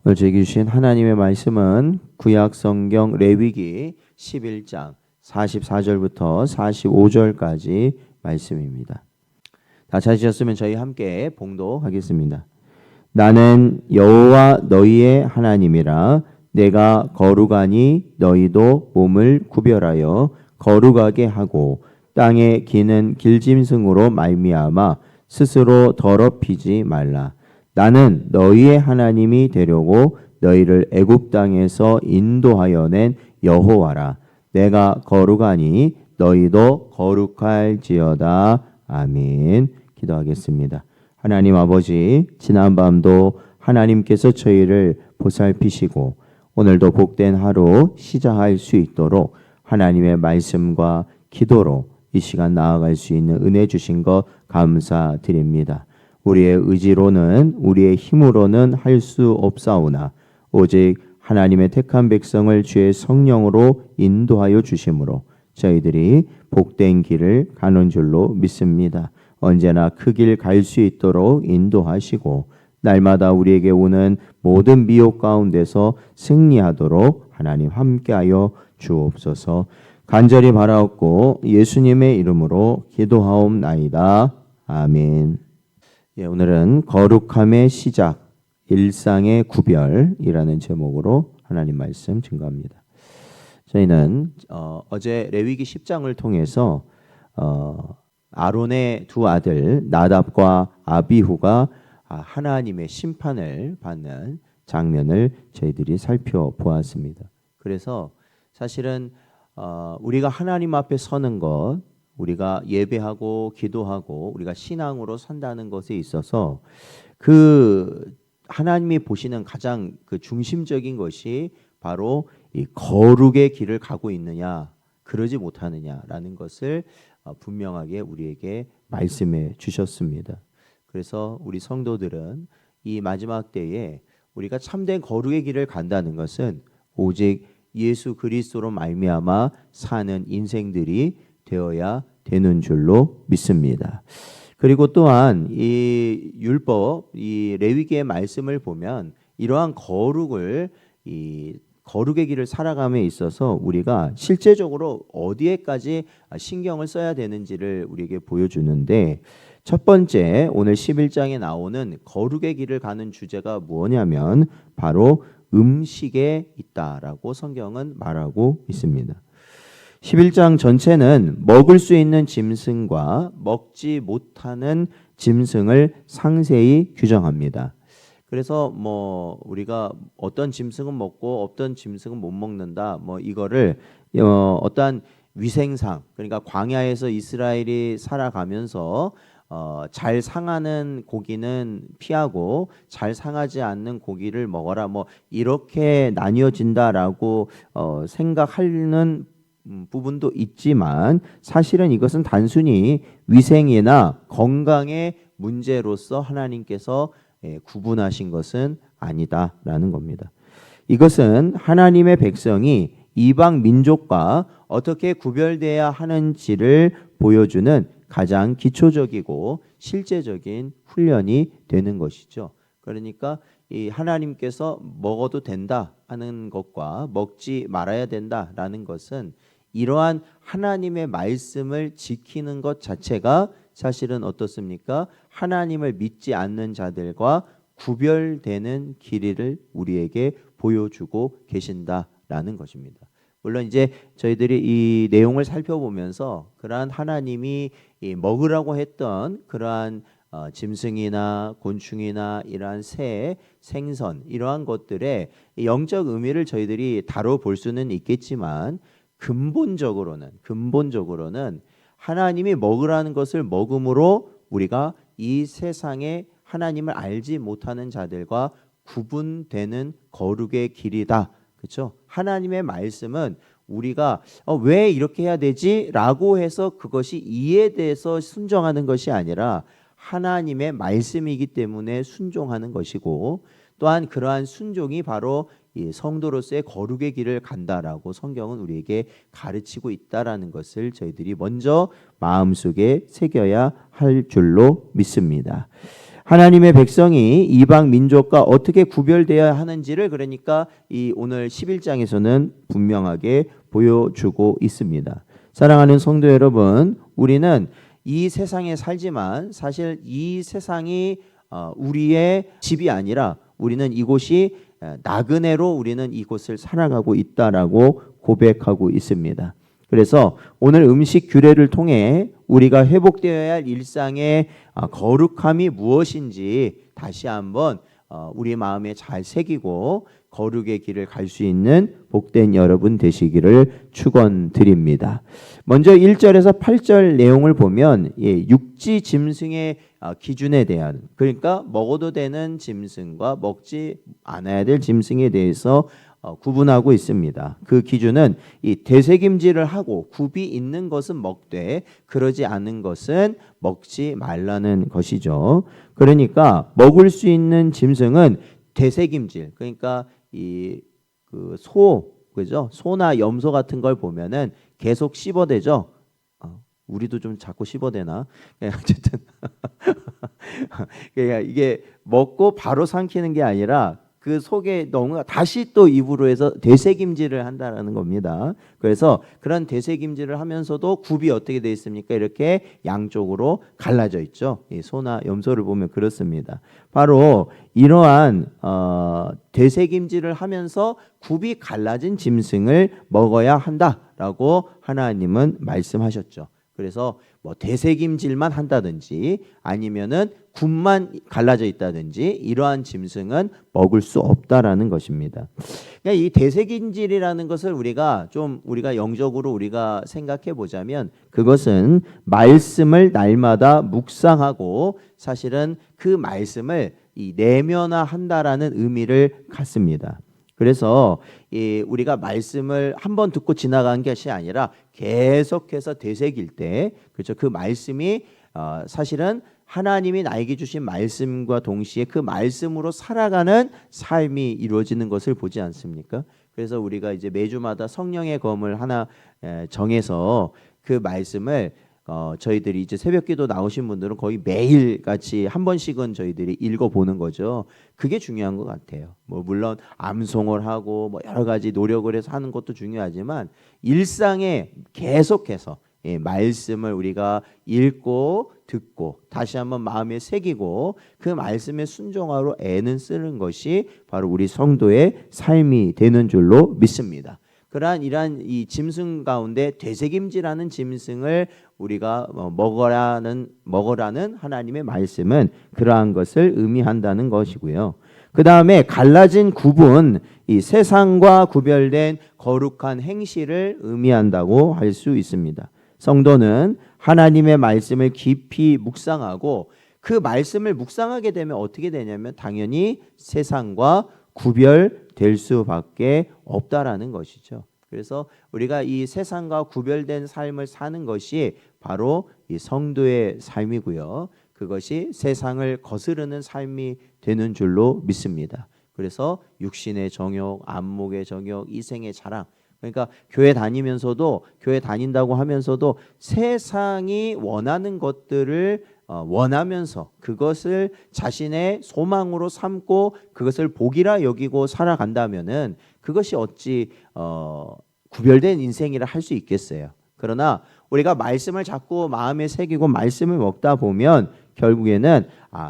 오늘 제게 주신 하나님의 말씀은 구약 성경 레위기 11장 44절부터 45절까지 말씀입니다. 다 찾으셨으면 저희 함께 봉독하겠습니다. 나는 여호와 너희의 하나님이라. 내가 거룩하니 너희도 몸을 구별하여 거룩하게 하고 땅에 기는 길짐승으로 말미암아 스스로 더럽히지 말라. 나는 너희의 하나님이 되려고 너희를 애굽 땅에서 인도하여 낸 여호와라. 내가 거룩하니 너희도 거룩할지어다. 아멘. 기도하겠습니다. 하나님 아버지, 지난 밤도 하나님께서 저희를 보살피시고 오늘도 복된 하루 시작할 수 있도록 하나님의 말씀과 기도로 이 시간 나아갈 수 있는 은혜 주신 것 감사드립니다. 우리의 의지로는, 우리의 힘으로는 할 수 없사오나 오직 하나님의 택한 백성을 주의 성령으로 인도하여 주심으로 저희들이 복된 길을 가는 줄로 믿습니다. 언제나 그 길 갈 수 있도록 인도하시고 날마다 우리에게 오는 모든 미혹 가운데서 승리하도록 하나님 함께하여 주옵소서. 간절히 바라옵고 예수님의 이름으로 기도하옵나이다. 아멘. 오늘은 거룩함의 시작, 일상의 구별이라는 제목으로 하나님 말씀 증거합니다. 저희는 어제 레위기 10장을 통해서 아론의 두 아들 나답과 아비후가 하나님의 심판을 받는 장면을 저희들이 살펴보았습니다. 그래서 사실은 우리가 하나님 앞에 서는 것, 우리가 예배하고 기도하고 우리가 신앙으로 산다는 것에 있어서 그 하나님이 보시는 가장 그 중심적인 것이 바로 이 거룩의 길을 가고 있느냐, 그러지 못하느냐라는 것을 분명하게 우리에게 말씀해 주셨습니다. 그래서 우리 성도들은 이 마지막 때에 우리가 참된 거룩의 길을 간다는 것은 오직 예수 그리스도로 말미암아 사는 인생들이 되어야 되는 줄로 믿습니다. 그리고 또한 이 율법, 이 레위기의 말씀을 보면 이러한 거룩의 길을 살아감에 있어서 우리가 실제적으로 어디에까지 신경을 써야 되는지를 우리에게 보여주는데, 첫 번째 오늘 11장에 나오는 거룩의 길을 가는 주제가 뭐냐면 바로 음식에 있다라고 성경은 말하고 있습니다. 11장 전체는 먹을 수 있는 짐승과 먹지 못하는 짐승을 상세히 규정합니다. 그래서 우리가 어떤 짐승은 먹고 어떤 짐승은 못 먹는다, 이거를 어떠한 위생상, 그러니까 광야에서 이스라엘이 살아가면서 잘 상하는 고기는 피하고 잘 상하지 않는 고기를 먹어라, 이렇게 나뉘어진다라고 생각하는 부분도 있지만 사실은 이것은 단순히 위생이나 건강의 문제로서 하나님께서 구분하신 것은 아니다라는 겁니다. 이것은 하나님의 백성이 이방 민족과 어떻게 구별돼야 하는지를 보여주는 가장 기초적이고 실제적인 훈련이 되는 것이죠. 그러니까 이 하나님께서 먹어도 된다 하는 것과 먹지 말아야 된다라는 것은 이러한 하나님의 말씀을 지키는 것 자체가 사실은 어떻습니까? 하나님을 믿지 않는 자들과 구별되는 길이를 우리에게 보여주고 계신다라는 것입니다. 물론 이제 저희들이 이 내용을 살펴보면서 그러한 하나님이 먹으라고 했던 그러한 짐승이나 곤충이나 이러한 새, 생선 이러한 것들의 영적 의미를 저희들이 다뤄볼 수는 있겠지만 근본적으로는 하나님이 먹으라는 것을 먹음으로 우리가 이 세상에 하나님을 알지 못하는 자들과 구분되는 거룩의 길이다. 그렇죠? 하나님의 말씀은 우리가 왜 이렇게 해야 되지? 라고 해서 그것이 이해돼서 순종하는 것이 아니라 하나님의 말씀이기 때문에 순종하는 것이고, 또한 그러한 순종이 바로 이 성도로서의 거룩의 길을 간다라고 성경은 우리에게 가르치고 있다라는 것을 저희들이 먼저 마음속에 새겨야 할 줄로 믿습니다. 하나님의 백성이 이방 민족과 어떻게 구별되어야 하는지를 그러니까 이 오늘 11장에서는 분명하게 보여주고 있습니다. 사랑하는 성도 여러분, 우리는 이 세상에 살지만 사실 이 세상이 우리의 집이 아니라 우리는 이곳이 나그네로 우리는 이곳을 살아가고 있다라고 고백하고 있습니다. 그래서 오늘 음식 규례를 통해 우리가 회복되어야 할 일상의 거룩함이 무엇인지 다시 한번 우리 마음에 잘 새기고 거룩의 길을 갈 수 있는 복된 여러분 되시기를 축원드립니다. 먼저 1절에서 8절 내용을 보면 육지 짐승의 기준에 대한, 그러니까 먹어도 되는 짐승과 먹지 않아야 될 짐승에 대해서 구분하고 있습니다. 그 기준은 이 되새김질을 하고 굽이 있는 것은 먹되 그러지 않은 것은 먹지 말라는 것이죠. 그러니까 먹을 수 있는 짐승은 되새김질, 그러니까 그죠? 소나 염소 같은 걸 보면은 계속 씹어대죠. 우리도 좀 자꾸 씹어대나? 어쨌든 그러니까 이게 먹고 바로 삼키는 게 아니라 그 속에 넣은 다시 또 입으로 해서 되새김질을 한다라는 겁니다. 그래서 그런 되새김질을 하면서도 굽이 어떻게 되어 있습니까? 이렇게 양쪽으로 갈라져 있죠. 이 소나 염소를 보면 그렇습니다. 바로 이러한 되새김질을 하면서 굽이 갈라진 짐승을 먹어야 한다라고 하나님은 말씀하셨죠. 그래서 뭐 되새김질만 한다든지 아니면은 굽만 갈라져 있다든지 이러한 짐승은 먹을 수 없다라는 것입니다. 그러니까 이 되새김질이라는 것을 우리가 영적으로 우리가 생각해 보자면 그것은 말씀을 날마다 묵상하고 사실은 그 말씀을 내면화한다라는 의미를 갖습니다. 그래서 우리가 말씀을 한번 듣고 지나간 것이 아니라 계속해서 되새길 때, 그렇죠? 그 말씀이 사실은 하나님이 나에게 주신 말씀과 동시에 그 말씀으로 살아가는 삶이 이루어지는 것을 보지 않습니까? 그래서 우리가 이제 매주마다 성령의 검을 하나 정해서 그 말씀을 저희들이 이제 새벽기도 나오신 분들은 거의 매일 같이 한 번씩은 저희들이 읽어보는 거죠. 그게 중요한 것 같아요. 뭐 물론 암송을 하고 뭐 여러 가지 노력을 해서 하는 것도 중요하지만 일상에 계속해서 말씀을 우리가 읽고 듣고 다시 한번 마음에 새기고 그 말씀에 순종하러 애는 쓰는 것이 바로 우리 성도의 삶이 되는 줄로 믿습니다. 이러한 이 짐승 가운데 되새김질하는 짐승을 우리가 먹으라는 하나님의 말씀은 그러한 것을 의미한다는 것이고요. 그 다음에 갈라진 굽은 이 세상과 구별된 거룩한 행실을 의미한다고 할 수 있습니다. 성도는 하나님의 말씀을 깊이 묵상하고 그 말씀을 묵상하게 되면 어떻게 되냐면 당연히 세상과 구별될 수밖에 없다라는 것이죠. 그래서 우리가 이 세상과 구별된 삶을 사는 것이 바로 이 성도의 삶이고요. 그것이 세상을 거스르는 삶이 되는 줄로 믿습니다. 그래서 육신의 정욕, 안목의 정욕, 이생의 자랑, 그러니까 교회 다닌다고 하면서도 세상이 원하는 것들을 원하면서 그것을 자신의 소망으로 삼고 그것을 복이라 여기고 살아간다면은 그것이 어찌 구별된 인생이라 할 수 있겠어요. 그러나 우리가 말씀을 자꾸 마음에 새기고 말씀을 먹다 보면 결국에는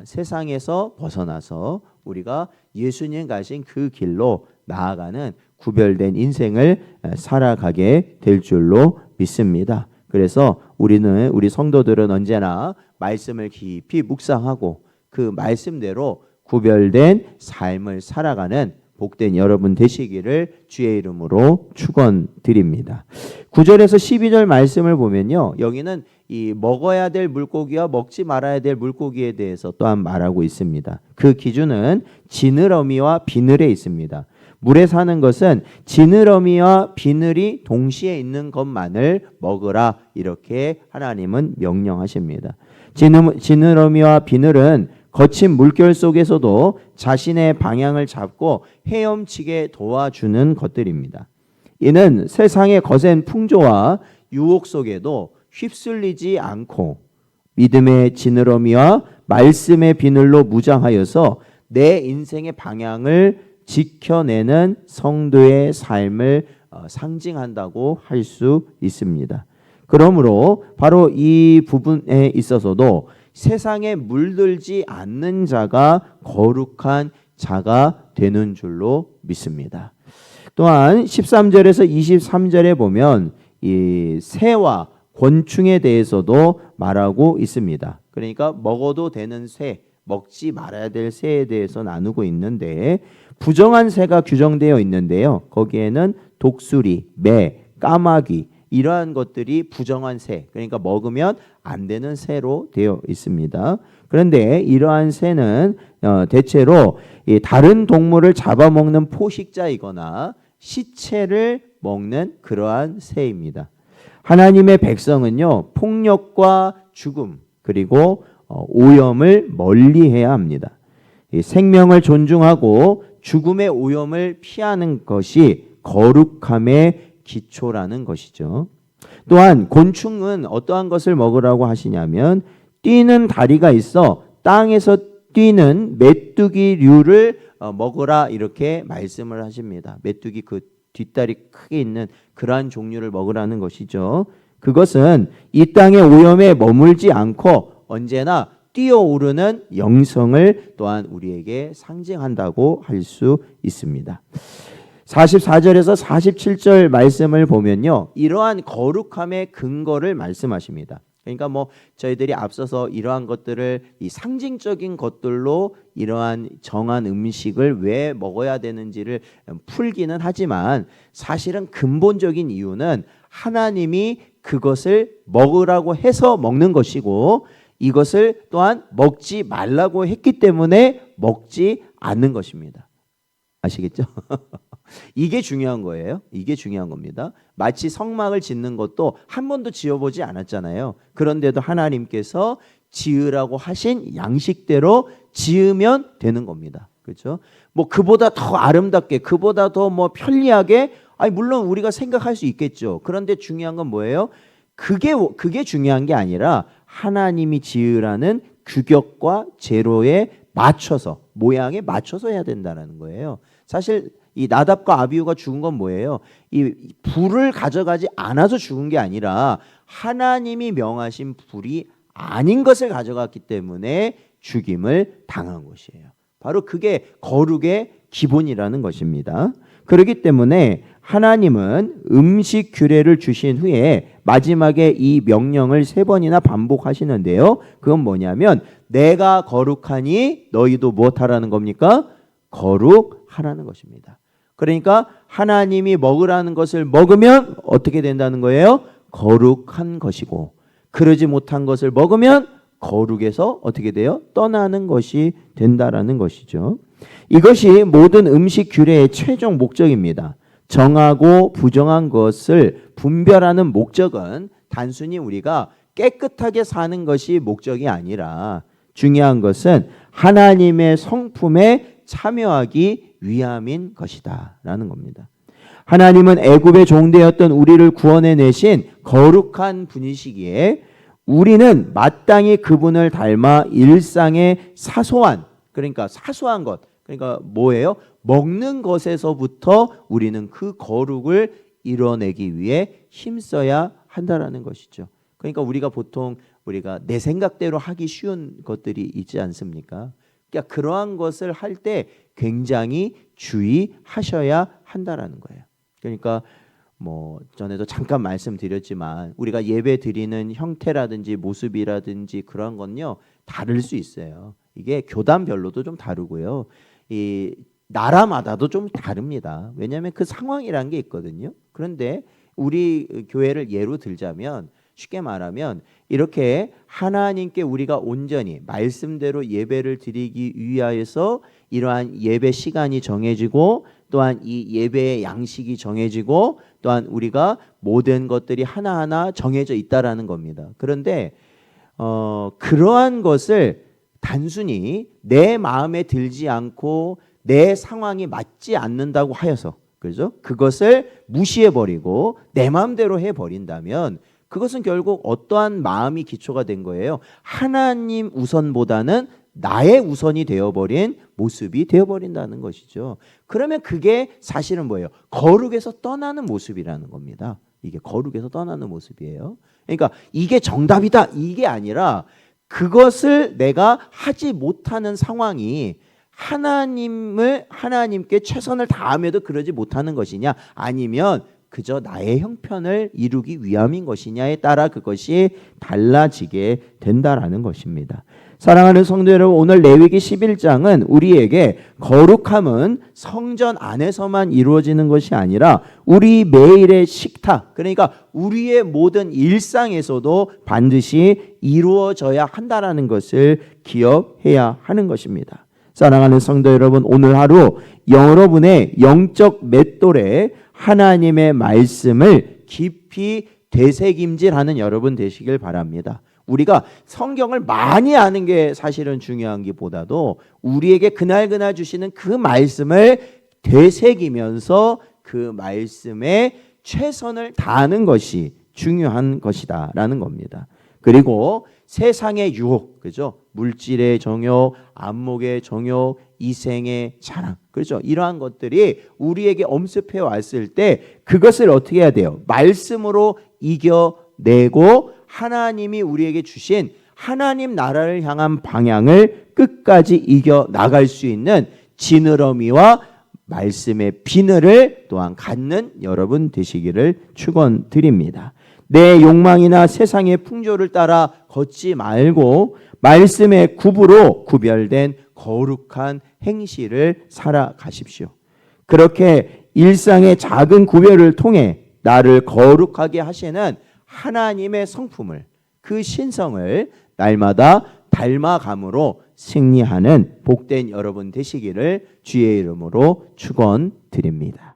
세상에서 벗어나서 우리가 예수님 가신 그 길로 나아가는 구별된 인생을 살아가게 될 줄로 믿습니다. 그래서 우리 성도들은 언제나 말씀을 깊이 묵상하고 그 말씀대로 구별된 삶을 살아가는 복된 여러분 되시기를 주의 이름으로 축원드립니다. 9절에서 12절 말씀을 보면요. 여기는 이 먹어야 될 물고기와 먹지 말아야 될 물고기에 대해서 또한 말하고 있습니다. 그 기준은 지느러미와 비늘에 있습니다. 물에 사는 것은 지느러미와 비늘이 동시에 있는 것만을 먹으라 이렇게 하나님은 명령하십니다. 지느러미와 비늘은 거친 물결 속에서도 자신의 방향을 잡고 헤엄치게 도와주는 것들입니다. 이는 세상의 거센 풍조와 유혹 속에도 휩쓸리지 않고 믿음의 지느러미와 말씀의 비늘로 무장하여서 내 인생의 방향을 지켜내는 성도의 삶을 상징한다고 할 수 있습니다. 그러므로 바로 이 부분에 있어서도 세상에 물들지 않는 자가 거룩한 자가 되는 줄로 믿습니다. 또한 13절에서 23절에 보면 이 새와 곤충에 대해서도 말하고 있습니다. 그러니까 먹어도 되는 새, 먹지 말아야 될 새에 대해서 나누고 있는데 부정한 새가 규정되어 있는데요. 거기에는 독수리, 매, 까마귀 이러한 것들이 부정한 새, 그러니까 먹으면 안 되는 새로 되어 있습니다. 그런데 이러한 새는 대체로 다른 동물을 잡아먹는 포식자이거나 시체를 먹는 그러한 새입니다. 하나님의 백성은요, 폭력과 죽음 그리고 오염을 멀리해야 합니다. 생명을 존중하고 죽음의 오염을 피하는 것이 거룩함의 기초라는 것이죠. 또한 곤충은 어떠한 것을 먹으라고 하시냐면 뛰는 다리가 있어 땅에서 뛰는 메뚜기류를 먹으라 이렇게 말씀을 하십니다. 메뚜기 그 뒷다리 크게 있는 그러한 종류를 먹으라는 것이죠. 그것은 이 땅의 오염에 머물지 않고 언제나 뛰어오르는 영성을 또한 우리에게 상징한다고 할 수 있습니다. 44절에서 47절 말씀을 보면요, 이러한 거룩함의 근거를 말씀하십니다. 그러니까 뭐 저희들이 앞서서 이러한 것들을 이 상징적인 것들로 이러한 정한 음식을 왜 먹어야 되는지를 풀기는 하지만 사실은 근본적인 이유는 하나님이 그것을 먹으라고 해서 먹는 것이고 이것을 또한 먹지 말라고 했기 때문에 먹지 않는 것입니다. 아시겠죠? 이게 중요한 거예요. 이게 중요한 겁니다. 마치 성막을 짓는 것도 한 번도 지어보지 않았잖아요. 그런데도 하나님께서 지으라고 하신 양식대로 지으면 되는 겁니다. 그렇죠? 뭐 그보다 더 아름답게, 그보다 더 뭐 편리하게, 아니 물론 우리가 생각할 수 있겠죠. 그런데 중요한 건 뭐예요? 그게 중요한 게 아니라 하나님이 지으라는 규격과 제로에 맞춰서, 모양에 맞춰서 해야 된다는 거예요. 사실 이 나답과 아비후가 죽은 건 뭐예요? 이 불을 가져가지 않아서 죽은 게 아니라 하나님이 명하신 불이 아닌 것을 가져갔기 때문에 죽임을 당한 것이에요. 바로 그게 거룩의 기본이라는 것입니다. 그렇기 때문에 하나님은 음식 규례를 주신 후에 마지막에 이 명령을 3번이나 반복하시는데요. 그건 뭐냐면 내가 거룩하니 너희도 무엇하라는 겁니까? 거룩하라는 것입니다. 그러니까 하나님이 먹으라는 것을 먹으면 어떻게 된다는 거예요? 거룩한 것이고 그러지 못한 것을 먹으면 거룩에서 어떻게 돼요? 떠나는 것이 된다라는 것이죠. 이것이 모든 음식 규례의 최종 목적입니다. 정하고 부정한 것을 분별하는 목적은 단순히 우리가 깨끗하게 사는 것이 목적이 아니라 중요한 것은 하나님의 성품에 참여하기 위함인 것이다 라는 겁니다. 하나님은 애굽의 종되었던 우리를 구원해 내신 거룩한 분이시기에 우리는 마땅히 그분을 닮아 일상의 사소한, 그러니까 사소한 것, 그러니까 뭐예요? 먹는 것에서부터 우리는 그 거룩을 이뤄내기 위해 힘써야 한다라는 것이죠. 그러니까 우리가 보통 내 생각대로 하기 쉬운 것들이 있지 않습니까? 그러니까 그러한 것을 할 때 굉장히 주의하셔야 한다라는 거예요. 그러니까 뭐 전에도 잠깐 말씀드렸지만 우리가 예배 드리는 형태라든지 모습이라든지 그런 건요 다를 수 있어요. 이게 교단별로도 좀 다르고요. 이 나라마다도 좀 다릅니다. 왜냐하면 그 상황이라는 게 있거든요. 그런데 우리 교회를 예로 들자면 쉽게 말하면 이렇게 하나님께 우리가 온전히 말씀대로 예배를 드리기 위하여서 이러한 예배 시간이 정해지고 또한 이 예배의 양식이 정해지고 또한 우리가 모든 것들이 하나하나 정해져 있다라는 겁니다. 그런데 그러한 것을 단순히 내 마음에 들지 않고 내 상황이 맞지 않는다고 하여서 그죠? 그것을 무시해버리고 내 마음대로 해버린다면 그것은 결국 어떠한 마음이 기초가 된 거예요? 하나님 우선보다는 나의 우선이 되어버린 모습이 되어버린다는 것이죠. 그러면 그게 사실은 뭐예요? 거룩에서 떠나는 모습이라는 겁니다. 이게 거룩에서 떠나는 모습이에요. 그러니까 이게 정답이다 이게 아니라 그것을 내가 하지 못하는 상황이 하나님께 최선을 다함에도 그러지 못하는 것이냐, 아니면 그저 나의 형편을 이루기 위함인 것이냐에 따라 그것이 달라지게 된다라는 것입니다. 사랑하는 성도 여러분, 오늘 레위기 11장은 우리에게 거룩함은 성전 안에서만 이루어지는 것이 아니라 우리 매일의 식탁, 그러니까 우리의 모든 일상에서도 반드시 이루어져야 한다라는 것을 기억해야 하는 것입니다. 사랑하는 성도 여러분, 오늘 하루 여러분의 영적 맷돌에 하나님의 말씀을 깊이 되새김질하는 여러분 되시길 바랍니다. 우리가 성경을 많이 아는 게 사실은 중요한 것보다도 우리에게 그날 주시는 그 말씀을 되새기면서 그 말씀에 최선을 다하는 것이 중요한 것이다라는 겁니다. 그리고 세상의 유혹, 그죠? 물질의 정욕, 안목의 정욕, 이생의 자랑, 그렇죠? 이러한 것들이 우리에게 엄습해 왔을 때 그것을 어떻게 해야 돼요? 말씀으로 이겨내고 하나님이 우리에게 주신 하나님 나라를 향한 방향을 끝까지 이겨 나갈 수 있는 지느러미와 말씀의 비늘을 또한 갖는 여러분 되시기를 축원드립니다. 내 욕망이나 세상의 풍조를 따라 걷지 말고 말씀의 굽으로 구별된 거룩한 행실을 살아가십시오. 그렇게 일상의 작은 구별을 통해 나를 거룩하게 하시는 하나님의 성품을, 그 신성을 날마다 닮아감으로 승리하는 복된 여러분 되시기를 주의 이름으로 축원드립니다.